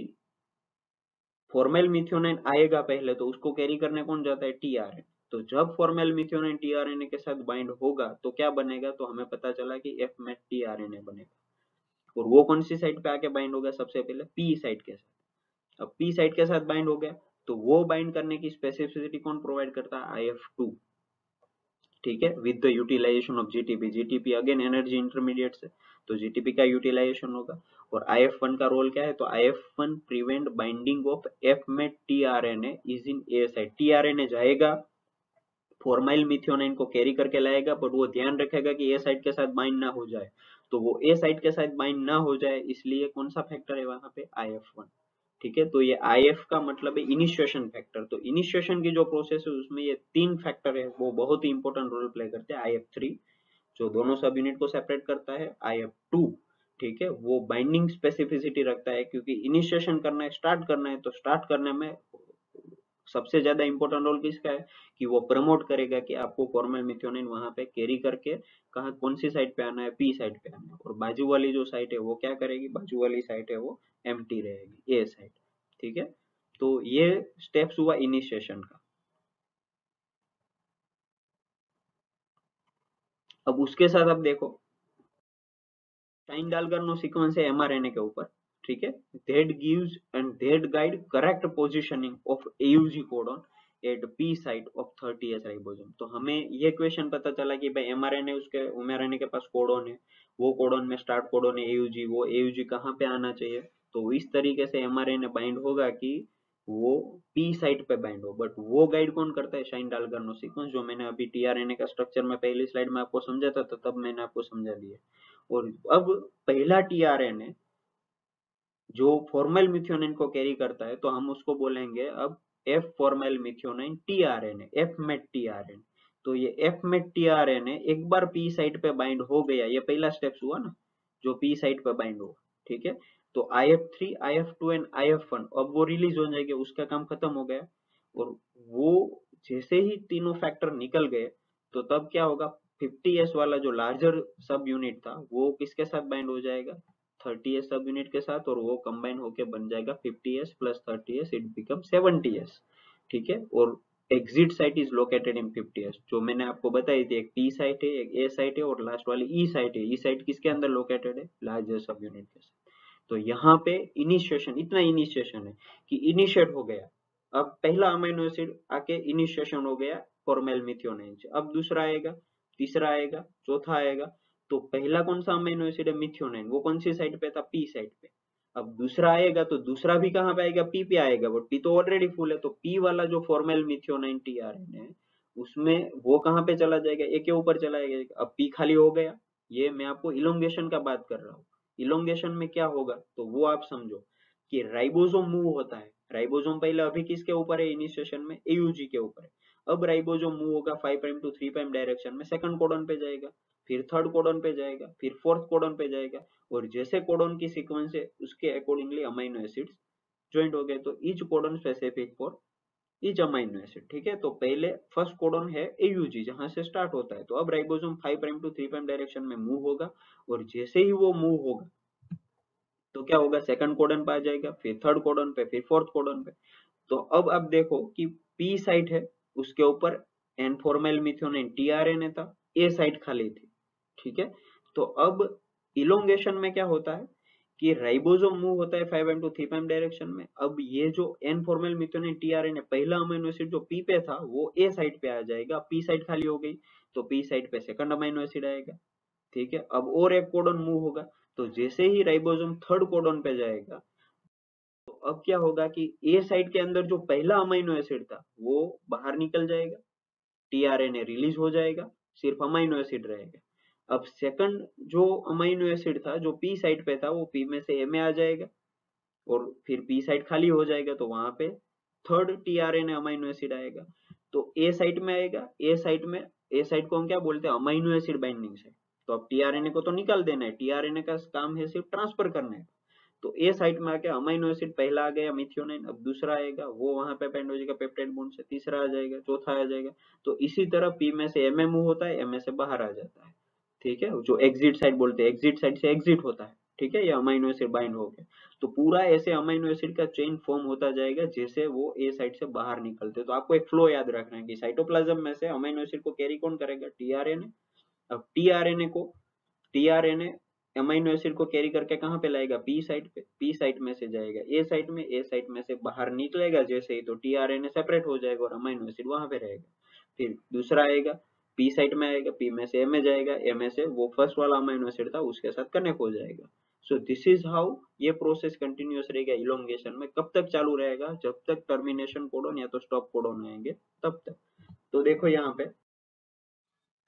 [SPEAKER 1] फॉर्मल मिथ्योनाइन आएगा पहले, तो उसको कैरी करने कौन जाता है, tRNA। तो जब फॉर्मल मिथ्योनाइन tRNA के साथ बाइंड होगा तो क्या बनेगा, तो हमें पता चला कि F-MET tRNA बनेगा। और वो कौन सी साइड पे आके बाइंड होगा, सबसे पहले P साइड के साथ। अब P साइड के साथ बाइंड हो गया, तो वो बाइंड करने की स्पेसिफिसिटी कौन प्रोवाइड करता है, IF2, ठीक है, with the utilization of GTP again energy intermediate से, तो जीटीपी का यूटिलाइजेशन होगा। और IF1 का रोल क्या है, तो IF1 prevent binding of F-MET tRNA is in A site. tRNA जाएगा, फॉर्माइल मिथ्योनाइन को कैरी करके लाएगा, पर वो ध्यान रखेगा कि A साइट के साथ बाइंड ना हो जाए। तो वो A साइट के साथ बाइंड ना हो जाए, इसलिए कौन सा फैक्टर है वहां पे, IF1, ठीक है। तो ये IF का मतलब है इनिशिएशन फैक्टर। तो इनिशिएशन की जो प्रोसेस है उसमें ये 3 फैक्टर है, वो बहुत ही इंपॉर्टेंट रोल प्ले करते हैं, IF3, जो दोनों सब यूनिट को सेपरेट करता है IF2, ठीक है, वो बाइंडिंग स्पेसिफिसिटी रखता है, क्योंकि इनिशिएशन करना है, स्टार्ट करना है, तो स्टार्ट करने में सबसे ज्यादा इंपॉर्टेंट रोल किसका है कि वो प्रमोट करेगा कि आपको फॉर्मल मिथ्योनिन वहां पे कैरी करके कहा कौन सी साइड पे आना है, पी साइड पे आना है, और बाजू वाली जो साइड है वो क्या करेगी, बाजू वाली साइड है वो एम्प्टी रहेगी, ए साइड, ठीक है। तो ये स्टेप्स हुआ इनिशिएशन का। अब उसके साथ आप देखो साइन डालकर सीक्वेंस है एमआरएनए के ऊपर, ठीक है, that gives and that guide correct positioning of AUG codon at P site of 30S ribosome. तो हमें ये क्वेश्चन पता चला कि भाई एमआरएनए उसके एमआरएनए के पास कोडॉन है, वो कोडॉन में स्टार्ट कोडॉन है एयूजी, वो एयूजी कहाँ पे आना चाहिए, तो इस तरीके से एमआरएनए बाइंड होगा कि वो पी साइट पे बाइंड हो। बट वो गाइड कौन करता है, शाइन डालकर सीक्वेंस, जो मैंने अभी टीआरएनए का स्ट्रक्चर में पहली स्लाइड में आपको समझाता था, तब मैंने आपको समझा दिया। और अब पहला टीआरएनए जो फॉर्मल मिथ्योनिन को कैरी करता है, तो हम उसको बोलेंगे अब F formal methionine tRNA, F met tRNA. तो ये एफ मेट टीआरएनए एक बार पी साइट पे बाइंड हो गया, ये पहला स्टेप्स हुआ ना, जो पी साइट पे बाइंड हो, ठीक है। तो IF3, IF2 एंड IF1 अब वो रिलीज हो जाएंगे, उसका काम खत्म हो गया। और वो जैसे ही तीनों फैक्टर निकल गए, तो तब क्या होगा, 50S वाला जो लार्जर सब यूनिट था वो किसके साथ बाइंड हो जाएगा, 30S सब यूनिट के साथ, और वो कंबाइन होके बन जाएगा 50S plus 30S, it become 70S, ठीक है। और exit site is located in 50S, जो मैंने आपको बताई थी, एक पी साइट है, एक ए साइट है, और लास्ट वाली ई साइट है। ई साइट किसके अंदर लोकेटेड है, लार्जर सब यूनिट के साथ। तो यहाँ पे इनिशिएशन, इतना इनिशिएशन है कि इनिशिएट हो गया। अब पहला अमीनो एसिड आके इनिशिएशन हो गया फॉर्मल मिथ्योनाइन से, अब दूसरा आएगा, तीसरा आएगा, चौथा आएगा। तो पहला कौन सा अमीनो एसिड है, मिथ्योनाइन, वो कौन सी साइड पे था, पी साइड पे। अब दूसरा आएगा तो दूसरा भी कहाँ पे आएगा, पी पे आएगा, बट पी तो ऑलरेडी फुल है, तो पी वाला जो फॉर्मल मिथ्योनाइन टीआरएन है उसमें वो कहाँ पे चला जाएगा, ए के ऊपर चला जाएगा। अब पी खाली हो गया, ये मैं आपको इलोंगेशन का बात कर रहा हूँ। इलोंगेशन में क्या होगा, तो वो आप समझो कि राइबोसोम मूव होता है, राइबोसोम पहले अभी किसके ऊपर है, इनिशिएशन में एयूजी के ऊपर है। अब राइबोसोम मूव होगा 5 प्राइम टू 3 प्राइम डायरेक्शन में, सेकंड कोडन पे जाएगा, फिर थर्ड कोडन पे जाएगा, फिर फोर्थ कोडन पे जाएगा, और जैसे कोडन की सीक्वेंस है उसके अकॉर्डिंगली अमीनो एसिड्स ज्वाइंट हो गए। तो each codon specific for each amino acid, ठीक है। तो पहले फर्स्ट कोडन है एयूजी, जहां से स्टार्ट होता है। तो अब ribosome 5 prime to 3 prime direction में मूव होगा, और जैसे ही वो मूव होगा तो क्या होगा, सेकंड कोडन पे आ जाएगा, फिर थर्ड कोडन पे, फिर फोर्थ कोडन पे। तो अब आप देखो कि पी साइट है, उसके ऊपर एन फॉर्मल मिथ्योनाइन टीआरएनए था, ए साइट खाली थी, ठीक है। तो अब इलोंगेशन में क्या होता है कि राइबोसोम मूव होता है 5 to 3' डायरेक्शन में। अब ये जो एन फॉर्मल मिथ्योनाइन टीआरएनए पहला अमीनो एसिड जो पी पे था वो ए साइट पे आ जाएगा, पी साइट खाली हो गई, तो पी साइट पे सेकंड अमीनो एसिड आएगा, ठीक है। अब और एक कोडन मूव होगा, तो जैसे ही राइबोसोम थर्ड कोडन पे जाएगा, तो अब क्या होगा कि ए साइट के अंदर जो पहला अमीनो एसिड था वो बाहर निकल जाएगा, टीआरएनए रिलीज हो जाएगा, सिर्फ अमीनो एसिड रहेगा। अब सेकंड जो अमीनो एसिड था जो पी साइट पे था वो पी में से ए में आ जाएगा, और फिर पी साइट खाली हो जाएगा, तो वहां पे थर्ड टीआरएनए अमीनो एसिड आएगा। तो ए साइट में आएगा, ए साइट में, ए साइट को हम क्या बोलते हैं, अमीनो एसिड बाइंडिंग साइट। तो अब टीआरएनए को तो निकाल देना है, टीआरएनए का काम है सिर्फ ट्रांसफर करना है। तो ए साइट में आके अमीनो एसिड पहला आ गया मिथ्योनाइन, अब दूसरा आएगा, वो वहां पे बाइंड हो जाएगा पेप्टाइड बॉन्ड से, तीसरा आ जाएगा, चौथा आ जाएगा। तो इसी तरह पी में से एम मूव होता है, एम से बाहर आ जाता है, ठीक है, जो एग्जिट साइड बोलते हैं, एग्जिट साइड से एग्जिट होता है, ठीक है, ये अमीनो एसिड बाइंड हो गया। तो पूरा ऐसे अमीनो एसिड का चेन फॉर्म होता जाएगा जैसे वो ए साइड से बाहर निकलते। तो आपको एक फ्लो याद रखना है कि साइटोप्लाज्म में से अमीनो एसिड को कैरी कौन करेगा, टीआरएनए। अब टीआरएनए को, टीआरएनए अमीनो एसिड को कैरी करके कहां पे लाएगा, पी साइट पे, पी साइट में से जाएगा ए साइट में, ए साइट में से बाहर निकलेगा जैसे ही, तो टीआरएनए सेपरेट हो जाएगा और अमीनो एसिड वहां पे रहेगा। फिर दूसरा आएगा, पी साइट में आएगा, पी में से ए में जाएगा, ए में से वो फर्स्ट वाला अमीनो एसिड था उसके साथ कनेक्ट हो जाएगा। सो दिस इज हाउ ये प्रोसेस कंटिन्यूअस रहेगा इलोंगेशन में। कब तक चालू रहेगा, जब तक टर्मिनेशन कोडन या तो स्टॉप कोडन आएंगे तब तक। तो देखो यहाँ पे,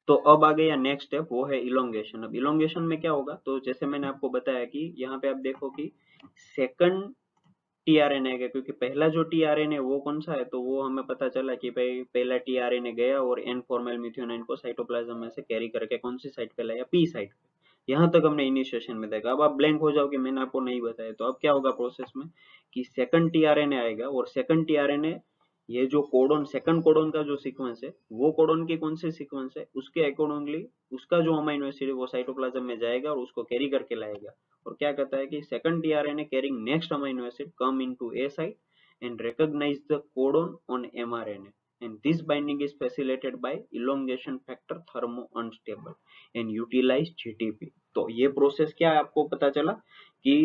[SPEAKER 1] तो अब आ गया नेक्स्ट स्टेप, वो है इलोंगेशन। अब इलोंगेशन में क्या होगा, तो जैसे मैंने आपको बताया कि यहाँ पे आप देखो कि सेकंड टीआरएनए आएगा, क्योंकि पहला जो टीआरएनए वो कौन सा है, तो वो हमें पता चला कि भाई पहला टीआरएनए गया और एन फॉर्मल मिथ्योनाइन को साइटोप्लाज्म में से कैरी करके कौन सी साइट पे लाया, पी साइट पे। यहाँ तक हमने इनिशिएशन में देखा। अब आप ब्लैंक हो जाओगे, मैंने आपको नहीं बताया। तो अब क्या होगा प्रोसेस में कि सेकंड टीआरएनए आएगा और सेकंड टीआरएनए, ये जो कोडोन, सेकंड कोडोन का जो सीक्वेंस है, वो कोडोन की कौन सी सीक्वेंस है, उसके अकॉर्डिंगली उसका जो अमीनो एसिड है वो साइटोप्लाज्म में जाएगा और उसको कैरी करके लाएगा। और क्या कहता है कि second tRNA carrying next amino acid come into A site and recognize the codon on mRNA, and this binding is facilitated by elongation factor thermo unstable and utilize GTP। तो ये प्रोसेस क्या है आपको पता चला कि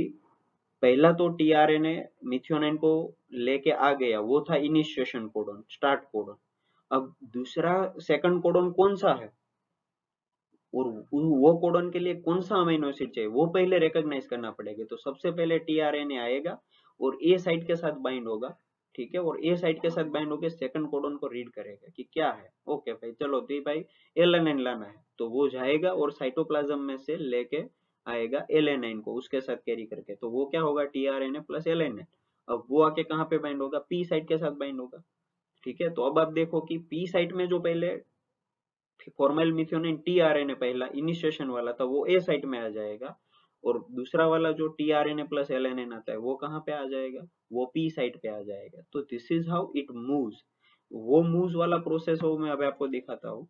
[SPEAKER 1] पहला तो टीआरएनए मिथ्योनाइन को लेके आ गया, वो था इनिशिएशन कोडन, स्टार्ट कोडन। अब दूसरा सेकंड कोडन कौन सा है और वो कोडन के लिए कौन सा अमीनो एसिड चाहिए वो पहले रिकॉग्नाइज करना पड़ेगा। तो सबसे पहले टीआरएनए आएगा और ए साइट के साथ बाइंड होगा, ठीक है, और ए साइट के साथ बाइंड होकर सेकंड कोडन को रीड करेगा कि क्या है। ओके भाई, चलो तो भाई एलेनाइन लाना है, तो वो जाएगा और साइटोप्लाज्म में से लेके आएगा एलेनाइन को उसके साथ कैरी करके। तो वो क्या होगा, टीआरएनए प्लस एलेनाइन। अब वो आके कहाँ पे बाइंड होगा, पी साइट के साथ बाइंड होगा, ठीक है। तो अब आप देखो कि पी साइट में जो पहले फॉर्मल मिथ्योनाइन टीआरएनए पहला इनिशिएशन वाला था वो ए साइट में आ जाएगा, और दूसरा वाला जो टीआरएनए प्लस एलएनएन आता है वो कहाँ पे आ जाएगा, वो पी साइट पे आ जाएगा। तो this is how it moves. वो मूव्स वाला प्रोसेस हो मैं अभी आपको दिखाता हूँ।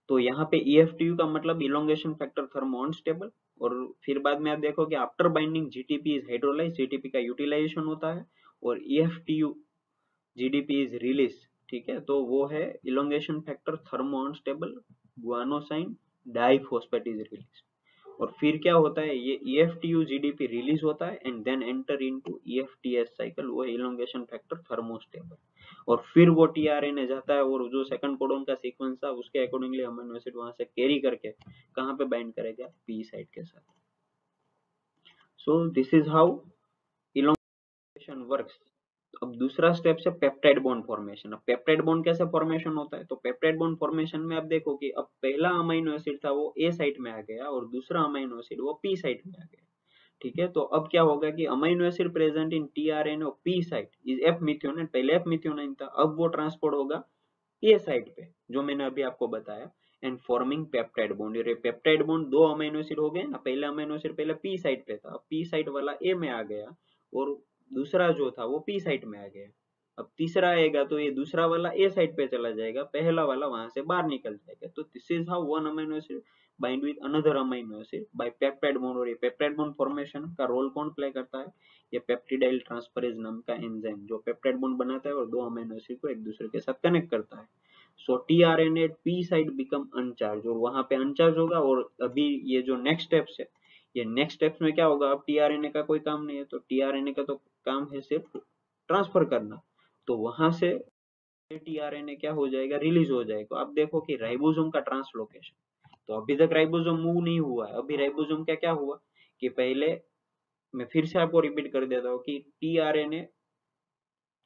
[SPEAKER 1] तो यहाँ पे EFTU का मतलब इलोंगेशन फैक्टर थर्मो अनस्टेबल, और फिर बाद में आप देखो कि after binding GTP is hydrolyse, GTP का यूटिलाइजेशन होता है, और EFTU जीडीपी इज रिलीज, ठीक है। तो वो है elongation factor thermo unstable गुआनोसाइन diphosphate is release. और फिर क्या होता है, ये EFTU जीडीपी रिलीज होता है and then enter into EFTS cycle, वो इलोंगेशन फैक्टर थर्मोस्टेबल। और फिर वो टीआरएनए जाता है और जो सेकंड कोडोन का सीक्वेंस था उसके अकॉर्डिंगली अमीनो एसिड वहां से कैरी करके कहां पे बाइंड करेगा, पी साइट के साथ। सो this is how elongation works. अब दूसरा स्टेप है पेप्टाइड बॉन्ड फॉर्मेशन। अब पेप्टाइड बॉन्ड कैसे फॉर्मेशन होता है, तो पेप्टाइड बॉन्ड फॉर्मेशन में आप देखो कि अब पहला अमीनो एसिड था वो ए साइट में आ गया और दूसरा अमीनो एसिड वो पी साइट में आ गया, ठीक है। तो अब क्या होगा कि amino acid present in tRNA of P site is F methionine, पहले एफ मिथ्योनाइन था, अब वो ट्रांसपोर्ट होगा ए साइट पे जो मैंने अभी आपको बताया, एंड फॉर्मिंग पेप्टाइड बॉन्ड। ये पेप्टाइड बॉन्ड दो अमीनो एसिड हो गए ना, पहला अमीनो एसिड पहले पी साइट पे था, अब पी साइट वाला ए में आ गया और दूसरा जो था वो पी साइट में आ गया। अब तीसरा आएगा तो ये दूसरा वाला ए साइट पे चला जाएगा, पहला वाला वहां से बाहर निकल जाएगा। तो this is how one amino acid bind with another amino acid by peptide bond. और ये पेप्टाइड बॉन्ड फॉर्मेशन का रोल कौन प्ले करता है, ये पेप्टिडाइल ट्रांसफरेज नाम का एंजाइम जो पेप्टाइड बॉन्ड बनाता है और दो अमीनो एसिड को एक दूसरे के साथ कनेक्ट करता है। So tRNA P site become uncharge, और वहां पे अनचार्ज होगा। और अभी ये जो नेक्स्ट स्टेप्स है, ये नेक्स्ट स्टेप्स में क्या होगा, अब टीआरएनए का कोई काम नहीं है, तो टीआरएनए का तो काम है सिर्फ ट्रांसफर करना। तो वहां से टीआरएनए क्या हो जाएगा, रिलीज हो जाएगा। आप देखो कि राइबोसोम का ट्रांसलोकेशन, तो अभी तक राइबोसोम मूव नहीं हुआ है। अभी राइबोसोम क्या क्या हुआ कि पहले मैं फिर से आपको रिपीट कर देता हूँ कि टीआरएनए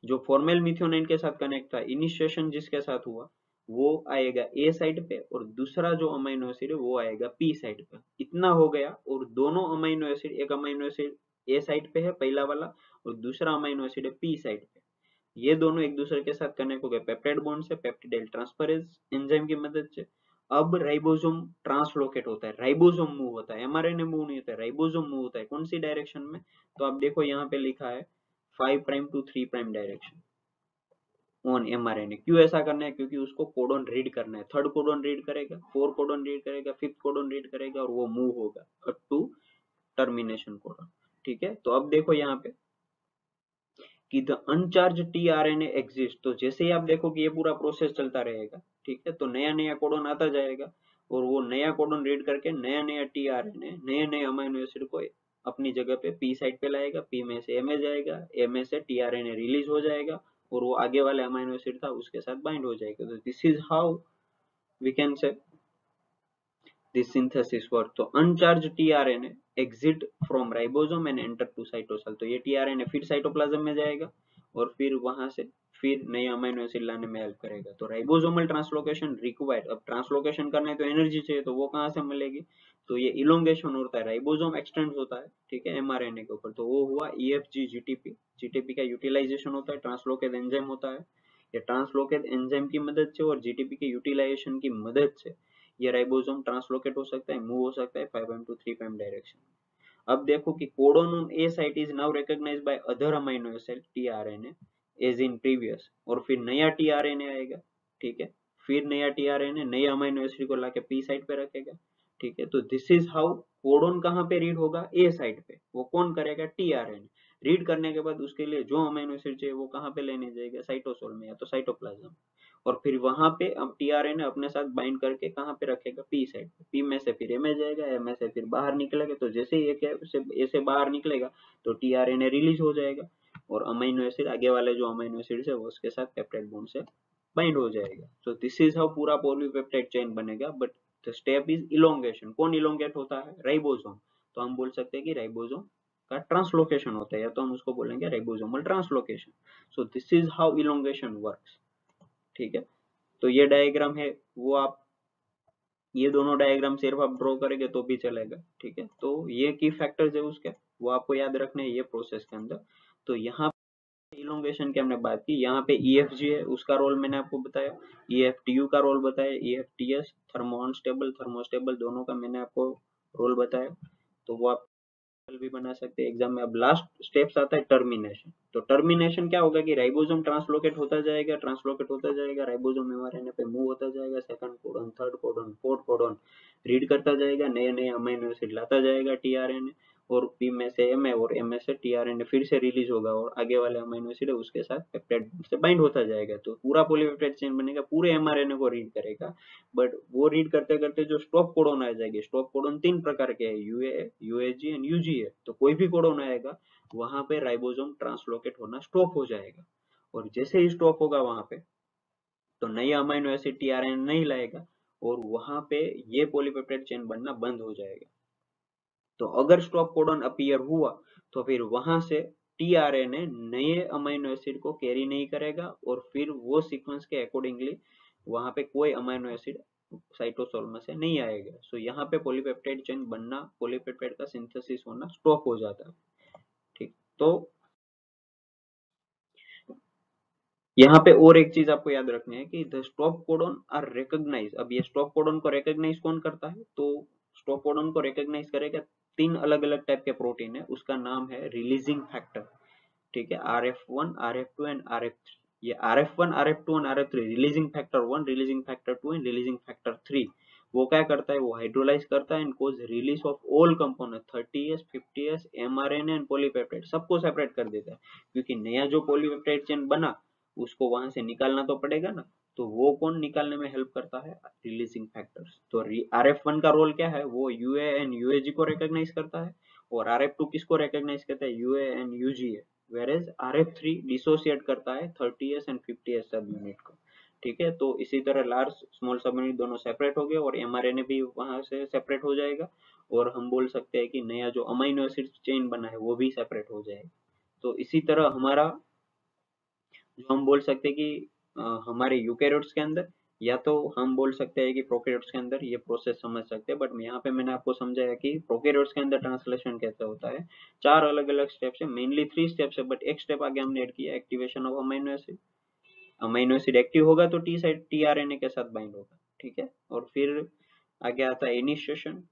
[SPEAKER 1] जो फॉर्मल मिथ्योनाइन के साथ कनेक्ट था, इनिशिएशन जिसके साथ हुआ वो आएगा ए साइड पे, और दूसरा जो अमीनो एसिड है वो आएगा पी साइड पे। इतना हो गया, और दोनों अमीनो एसिड, एक अमीनो एसिड ए साइड पे है पहला वाला, और दूसरा अमीनो एसिड है पी साइड पे। ये दोनों एक दूसरे के साथ कनेक्ट हो गए पेप्टाइड बॉन्ड से, पेप्टिडाइल ट्रांसफरेज एंजाइम की मदद से। अब राइबोसोम ट्रांसलोकेट होता है, राइबोसोम मूव होता है, एमआरएनए मूव नहीं होता है, राइबोसोम मूव होता है। कौन सी डायरेक्शन में, तो आप देखो यहाँ पे लिखा है 5 prime to 3 prime direction on mRNA. क्यों ऐसा करना है, क्योंकि उसको कोडोन रीड करना है। थर्ड कोडोन रीड करेगा, फोर्थ कोडोन रीड करेगा, फिफ्थ कोडोन रीड करेगा, और वो मूव होगा अप टू टर्मिनेशन कोडोन, ठीक है। तो अब देखो यहाँ पे कि द अनचार्ज टीआरएनए एग्जिस्ट, तो जैसे ही आप देखो कि ये पूरा प्रोसेस चलता रहेगा, ठीक है, तो नया नया कोडोन आता जाएगा, और वो नया कोडोन रीड करके नया नया टीआरएनए, नए नए अमीनो एसिड को अपनी जगह पे पी साइड पे लाएगा, पी में से ए में जाएगा, ए में से टीआरएनए रिलीज हो जाएगा, और वो आगे वाले अमीनो एसिड था उसके साथ बाइंड हो जाएगा। तो this is how we can say this synthesis work। तो uncharge tRNA exit from ribosome and enter to cytosol, तो ये टीआरएनए फिर साइटोप्लाज्म में जाएगा और फिर वहां से फिर नए अमीनो एसिड लाने में हेल्प करेगा। तो राइबोसोमल ट्रांसलोकेशन रिक्वायर्ड, अब ट्रांसलोकेशन करना है तो एनर्जी चाहिए, तो वो कहाँ से मिलेगी? तो ये इलोंगेशन होता है, राइबोसोम एक्सटेंड होता है, ठीक है, एमआरएनए के ऊपर, तो वो हुआ ईएफजी जीटीपी। जीटीपी का यूटिलाइजेशन होता है, ट्रांसलोकेज एंजाइम होता है, ये ट्रांसलोकेज एंजाइम की मदद से और जीटीपी के यूटिलाइजेशन की मदद से ये राइबोसोम ट्रांसलोकेट हो सकता है, मूव हो सकता है 5' to 3' डायरेक्शन। अब देखो कि codon on A site is now recognized by other amino acid tRNA as in previous, और फिर नया टीआरएनए आएगा, ठीक है, फिर नया टीआरएनए नए अमीनो एसिड को लाके पी साइट पे रखेगा, ठीक है। तो दिस इज हाउ कोडोन कहाँ पे रीड होगा? ए साइट पे। वो कौन करेगा? टीआरएनए। रीड करने के बाद उसके लिए जो अमीनो एसिड चाहिए वो कहाँ पे लेने जाएगा? साइटोसोल में या तो साइटोप्लाज्म, और फिर वहां पे अब टीआरएनए अपने साथ बाइंड करके कहाँ पे रखेगा? पी साइड पे। पी में से फिर ए में जाएगा, ए में से फिर बाहर निकलेगा, तो जैसे ही ए से बाहर निकलेगा तो टीआरएनए रिलीज हो जाएगा और अमीनो एसिड, आगे वाले जो अमीनो एसिड है वो उसके साथ पेप्टाइड बॉन्ड से बाइंड हो जाएगा। तो दिस इज हाउ पूरा पॉलीपेप्टाइड चेन बनेगा। But the step is elongation. कौन इलोंगेट होता है? राइबोसोम। तो हम बोल सकते हैं कि राइबोसोम का ट्रांसलोकेशन होता है, या तो हम उसको बोलेंगे ribosomal translocation. So this is how elongation works, ठीक है। तो ये डायग्राम है, वो आप ये दोनों डायग्राम सिर्फ आप ड्रॉ करेंगे तो भी चलेगा, ठीक है। तो ये की फैक्टर्स है उसके, वो आपको याद रखने हैं ये प्रोसेस के अंदर। तो यहाँ इलोंगेशन की हमने बात की, यहाँ पे ईएफजी है, उसका रोल मैंने आपको बताया, ईएफटीयू का रोल बताया, ईएफटीएस थर्मो अनस्टेबल थर्मोस्टेबल दोनों का मैंने आपको रोल बताया, तो वो आप भी बना सकते हैं एग्जाम में। अब लास्ट स्टेप्स आता है टर्मिनेशन। तो टर्मिनेशन क्या होगा कि राइबोसोम ट्रांसलोकेट होता जाएगा, ट्रांसलोकेट होता जाएगा, राइबोसोम एमआरएनए पे मूव होता जाएगा, second codon, third codon, fourth codon read करता जाएगा, नए नए अमीनो एसिड लाता जाएगा टीआरएनए, और पी में से एम है और एम में से टीआरएनए फिर से रिलीज होगा और आगे वाले अमीनो एसिड है उसके साथ पेप्टाइड से बाइंड होता जाएगा। तो पूरा पॉलीपेप्टाइड चेन बनेगा, पूरे एमआरएनए को रीड करेगा। बट वो रीड करते करते जो स्टॉप कोडोन आ जाएंगे, स्टॉप कोडोन 3 प्रकार के हैं, यूए, यूएजी एंड यूजीए। तो कोई भी कोडोन आएगा वहां पे राइबोसोम ट्रांसलोकेट होना स्टॉप हो जाएगा, और जैसे ही स्टॉप होगा वहां पे तो नई अमीनो एसिड टीआरएनए नहीं लाएगा और वहां पे ये पॉलीपेप्टाइड चेन बनना बंद हो जाएगा। तो अगर स्टॉप कोडन अपीयर हुआ तो फिर वहां से टीआरएनए नए अमीनो एसिड को कैरी नहीं करेगा और फिर वो सीक्वेंस के अकॉर्डिंगली वहां पे कोई अमीनो एसिड साइटोसोल में से नहीं आएगा। सो यहाँ पे पॉलीपेप्टाइड चेन बनना, पॉलीपेप्टाइड का सिंथेसिस होना स्टॉप हो जाता है, ठीक। तो यहाँ पे और एक चीज आपको याद रखनी है कि the stop codon are recognize. अब ये स्टॉप कोडन को रिकॉग्नाइज कौन करता है? तो स्टॉप कोडन को रिकॉग्नाइज करेगा 3 अलग अलग टाइप के प्रोटीन है, उसका नाम है रिलीजिंग फैक्टर, ठीक है, RF1, RF2 एंड RF3। ये RF1, RF2 and RF3 releasing factor 1, releasing factor 2 and releasing factor 3, वो क्या करता है? वो हाइड्रोलाइज करता है and cause release of all component 30S 50S mRNA and polypeptide, सबको सेपरेट कर देता है, क्योंकि नया जो पॉलीपेप्टाइड चेन बना उसको वहां से निकालना तो पड़ेगा ना। तो वो कौन निकालने में हेल्प करता है? Releasing factors. तो RF1 का रोल क्या है? वो यूए एंड यूएजी को रिकॉग्नाइज करता है, और RF2 किसको रिकॉग्नाइज करता है? UA and UGA. whereas RF3 dissociate करता है 30S एंड 50S सब यूनिट को, ठीक है। तो इसी तरह लार्ज स्मॉल सब यूनिट दोनों सेपरेट हो गए और एमआरएनए भी वहां से सेपरेट हो जाएगा, और हम बोल सकते हैं कि नया जो अमीनो एसिड चेन बना है वो भी सेपरेट हो जाएगा। तो इसी तरह हमारा जो हम बोल सकते हैं कि हमारे यूकेरियोट्स के अंदर, या तो हम बोल सकते हैं कि प्रोकैरियोट्स के अंदर ये प्रोसेस समझ सकते हैं, बट यहाँ पे मैंने आपको समझाया कि प्रोकैरियोट्स के अंदर ट्रांसलेशन कैसे होता है। 4 अलग अलग स्टेप्स है, मेनली 3 स्टेप्स है, बट एक स्टेप आगे हमने ऐड किया, activation of amino acid. Amino acid active होगा तो टी साइड टीआरएनए के साथ बाइंड होगा, ठीक है। और फिर आगे आता है initiation,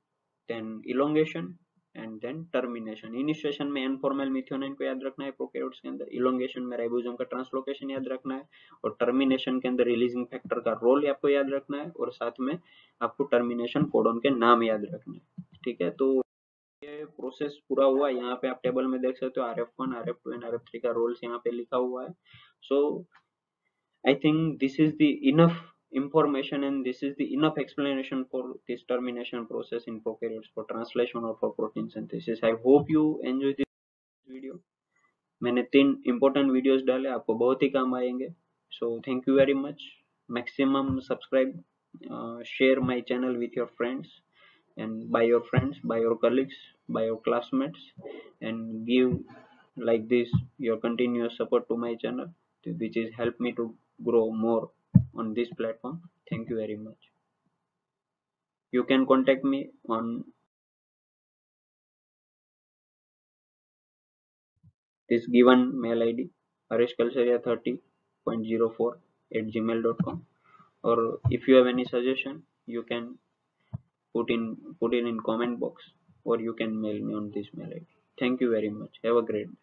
[SPEAKER 1] then elongation and then termination. Initiation में एनफॉर्मल मिथ्योनाइन को याद रखना है प्रोकैरियोट्स के अंदर, इलोंगेशन में राइबोसोम का ट्रांसलोकेशन याद रखना है, और टर्मिनेशन के अंदर रिलीजिंग फैक्टर का रोल आपको याद रखना है, और साथ में आपको टर्मिनेशन कोडन के नाम याद रखने हैं, ठीक है। तो ये प्रोसेस पूरा हुआ। यहाँ पे आप टेबल में देख सकते हो RF1, RF2 एंड RF3 का रोल्स यहाँ पे लिखा हुआ है। सो I think this is the enough information and this is the enough explanation for this termination process in prokaryotes for translation or for protein synthesis. I hope you enjoy this video. मैंने 3 important videos डाले, आपको बहुत ही काम आएंगे। So thank you very much. Maximum subscribe, share my channel with your friends and by your friends, by your colleagues, by your classmates, and give like this your continuous support to my channel. which is helped me to grow more on this platform. Thank you very much. You can contact me on this given mail ID, harishkalsaria30.04@gmail.com, or if you have any suggestion, you can put in comment box, or you can mail me on this mail ID. Thank you very much. Have a great day.